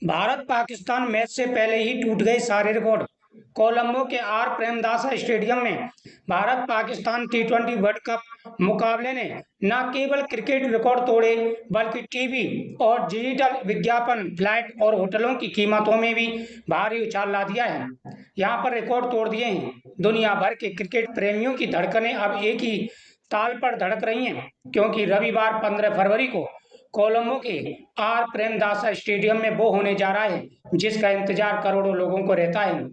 Bharat Pakistan match से पहले ही टूट गए सारे रिकॉर्ड। कोलंबो के आर प्रेमदासा स्टेडियम में भारत पाकिस्तान टी20 वर्ल्ड कप मुकाबले ने न केवल क्रिकेट रिकॉर्ड तोड़े बल्कि टीवी और डिजिटल विज्ञापन, फ्लाइट और होटलों की कीमतों में भी भारी उछाल ला दिया है। यहाँ पर रिकॉर्ड तोड़ दिए हैं। दुनिया भर के क्रिकेट प्रेमियों की धड़कनें अब एक ही ताल पर धड़क रही हैं, क्योंकि रविवार 15 फरवरी को कोलंबो के आर प्रेमदासा स्टेडियम में वो होने जा रहा है जिसका इंतजार करोड़ों लोगों को रहता है।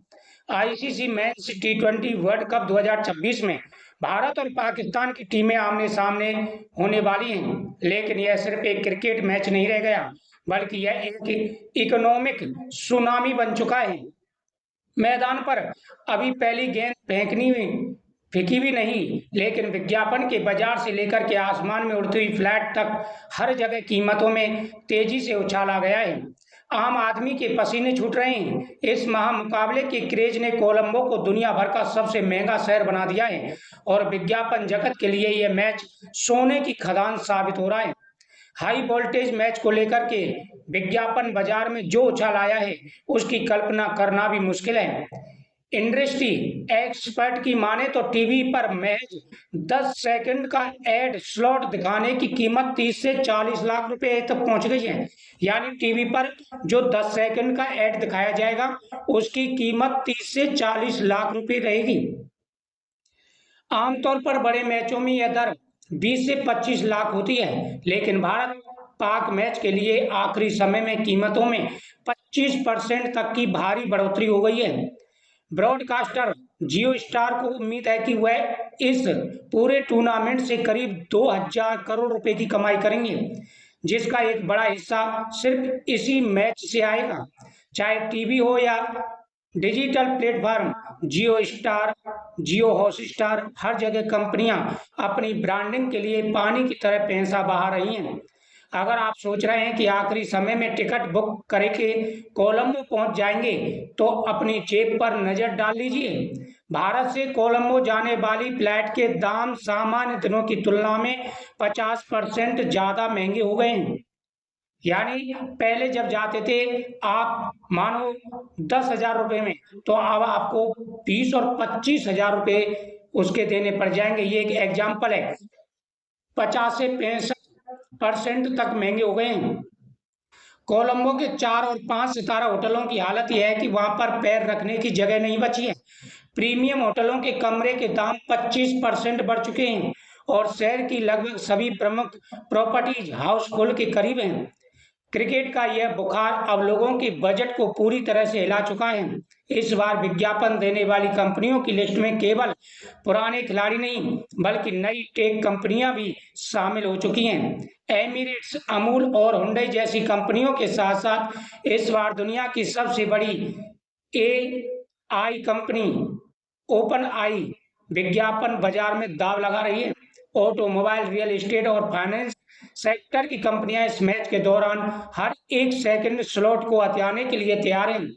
आईसीसी मेंस टी20 वर्ल्ड कप 2026 में भारत और पाकिस्तान की टीमें आमने सामने होने वाली हैं, लेकिन यह सिर्फ एक क्रिकेट मैच नहीं रह गया, बल्कि यह एक इकोनॉमिक सुनामी बन चुका है। मैदान पर अभी पहली गेंद फेंकी भी नहीं, लेकिन विज्ञापन के बाजार से लेकर के आसमान में उड़ती हुई फ्लैट तक हर जगह कीमतों में तेजी से उछाल आ गया है। आम आदमी के पसीने छूट रहे हैं। इस महामुकाबले के क्रेज ने कोलंबो को दुनिया भर का सबसे महंगा शहर बना दिया है और विज्ञापन जगत के लिए यह मैच सोने की खदान साबित हो रहा है। हाई वोल्टेज मैच को लेकर के विज्ञापन बाजार में जो उछाल आया है उसकी कल्पना करना भी मुश्किल है। इंडस्ट्री एक्सपर्ट की माने तो टीवी पर महज 10 सेकंड का एड स्लॉट दिखाने की कीमत 30 से 40 लाख रुपए तक पहुंच गई है। यानी टीवी पर जो 10 सेकंड का एड दिखाया जाएगा उसकी कीमत 30 से 40 लाख रुपए रहेगी। आमतौर पर बड़े मैचों में यह दर 20 से 25 लाख होती है, लेकिन भारत पाक मैच के लिए आखिरी समय में कीमतों में 25% तक की भारी बढ़ोतरी हो गई है। ब्रॉडकास्टर जियो स्टार को उम्मीद है कि वह इस पूरे टूर्नामेंट से करीब 2000 करोड़ रुपए की कमाई करेंगे, जिसका एक बड़ा हिस्सा सिर्फ इसी मैच से आएगा। चाहे टीवी हो या डिजिटल प्लेटफॉर्म, जियो स्टार, जियो हॉटस्टार, हर जगह कंपनियां अपनी ब्रांडिंग के लिए पानी की तरह पैसा बहा रही हैं। अगर आप सोच रहे हैं कि आखिरी समय में टिकट बुक करके कोलंबो पहुंच जाएंगे, तो अपनी जेब पर नजर डाल लीजिए। भारत से कोलंबो जाने वाली फ्लाइट के दाम सामान्य दिनों की तुलना में 50% ज्यादा महंगे हो गए हैं। यानी पहले जब जाते थे आप मानो 10,000 रुपए में, तो अब आपको 20 और 25,000 रुपए उसके देने पड़ जाएंगे। ये एक एग्जाम्पल है। 50 से 65% तक महंगे हो गए हैं। कोलंबो के 4 और 5 सितारा होटलों की हालत यह है कि वहां पर पैर रखने की जगह नहीं बची है। प्रीमियम होटलों के कमरे के दाम 25% बढ़ चुके हैं और शहर की लगभग सभी प्रमुख प्रॉपर्टीज हाउसफुल के करीब हैं। क्रिकेट का यह बुखार अब लोगों के बजट को पूरी तरह से हिला चुका है। इस बार विज्ञापन देने वाली कंपनियों की लिस्ट में केवल पुराने खिलाड़ी नहीं, बल्कि नई टेक कंपनियां भी शामिल हो चुकी हैं। एमिरेट्स, अमूल और हुंडई जैसी कंपनियों के साथ साथ इस बार दुनिया की सबसे बड़ी एआई कंपनी ओपन आई विज्ञापन बाजार में दांव लगा रही है। ऑटोमोबाइल, रियल एस्टेट और फाइनेंस सेक्टर की कंपनियां इस मैच के दौरान हर एक सेकंड स्लॉट को हथियाने के लिए तैयार हैं।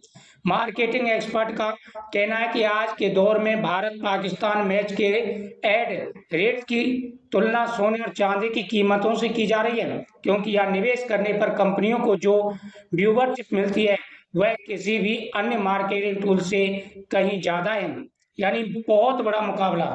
मार्केटिंग एक्सपर्ट का कहना है कि आज के दौर में भारत पाकिस्तान मैच के एड रेट की तुलना सोने और चांदी की कीमतों से की जा रही है, क्योंकि यह निवेश करने पर कंपनियों को जो व्यूवरशिप मिलती है वह किसी भी अन्य मार्केटिंग टूल से कहीं ज्यादा है। यानी बहुत बड़ा मुकाबला।